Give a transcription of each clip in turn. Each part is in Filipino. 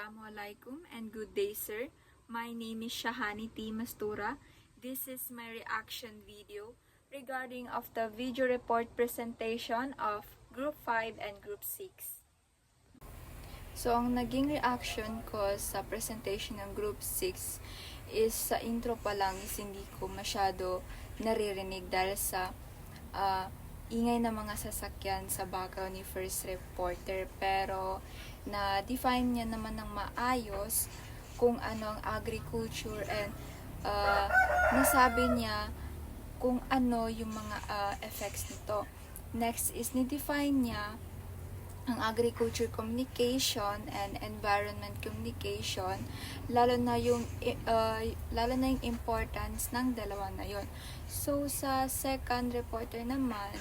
Assalamualaikum and good day, sir. My name is Shahani T. Mastura. This is my reaction video regarding of the video report presentation of Group 5 and Group 6. So, ang naging reaction ko sa presentation ng Group 6 is sa intro pa lang is hindi ko masyado naririnig dahil sa ingay ng mga sasakyan sa background ni first reporter, pero na-define niya naman ng maayos kung ano ang agriculture and nasabi niya kung ano yung mga effects nito. Next is ni-define niya ang agriculture communication and environment communication, lalo na yung importance ng dalawa na yon. So sa second reporter naman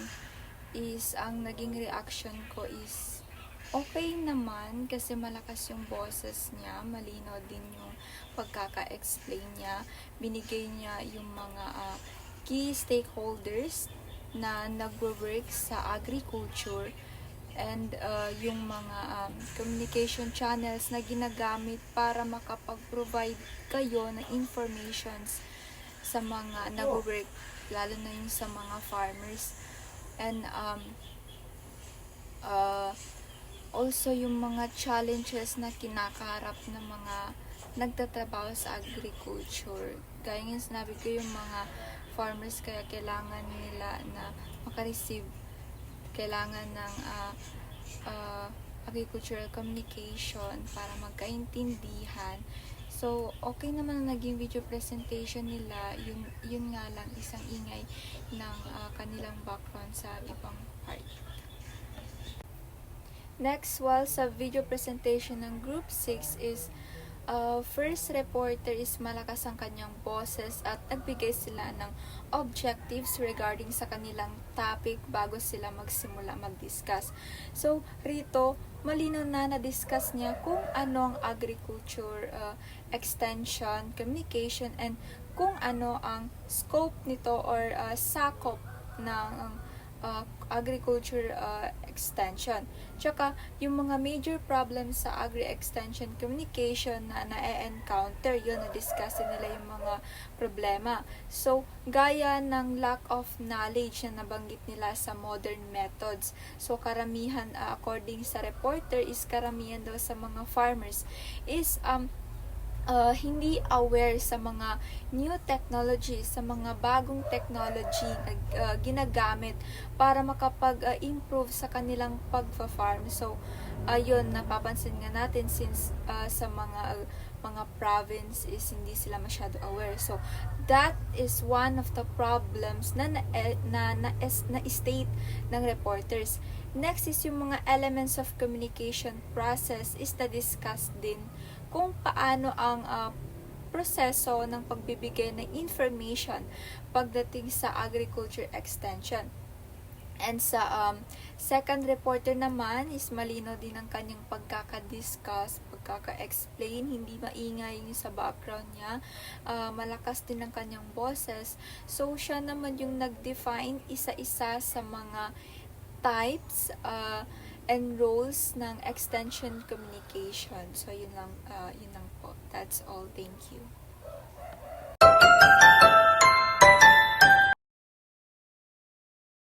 is ang naging reaction ko is okay naman kasi malakas yung boses niya, malinaw din yung pagkaka-explain niya, binigay niya yung mga key stakeholders na nagwo-work sa agriculture and yung mga communication channels na ginagamit para makapag-provide kayo ng informations sa mga nag-work, lalo na yung sa mga farmers. And also yung mga challenges na kinakaharap ng mga nagtatrabaho sa agriculture. Gaya ng sinabi ko, yung mga farmers kaya kailangan nila na makareceive, kailangan ng agricultural communication para magkaintindihan. So, okay naman ang naging video presentation nila. Yun nga lang, isang ingay ng kanilang background sa ibang part. Next, while sa video presentation ng Group 6 is first reporter is malakas ang kanyang boses at nagbigay sila ng objectives regarding sa kanilang topic bago sila magsimula mag-discuss. So, rito, malinaw na na-discuss niya kung ano ang agriculture extension, communication, and kung ano ang scope nito or sakop ng agriculture extension. Tsaka, yung mga major problems sa agri-extension communication na na-encounter, yun, na-discuss nila yung mga problema. So, gaya ng lack of knowledge na nabanggit nila sa modern methods. So, karamihan, according sa reporter, is karamihan daw sa mga farmers is hindi aware sa mga new technology, sa mga bagong technology na ginagamit para makapag-improve sa kanilang pagfa-farm. So, yun, napapansin nga natin since sa mga province is hindi sila masyado aware. So, that is one of the problems na state ng reporters. Next is yung mga elements of communication process is na-discuss din kung paano ang proseso ng pagbibigay ng information pagdating sa agriculture extension. And sa second reporter naman is malinaw din ang kanyang pagkaka-discuss, pagkaka-explain, hindi maingay yung sa background niya, malakas din ang kanyang boses. So, siya naman yung nag-define isa-isa sa mga types and roles ng extension communication. So, yun lang po. That's all. Thank you.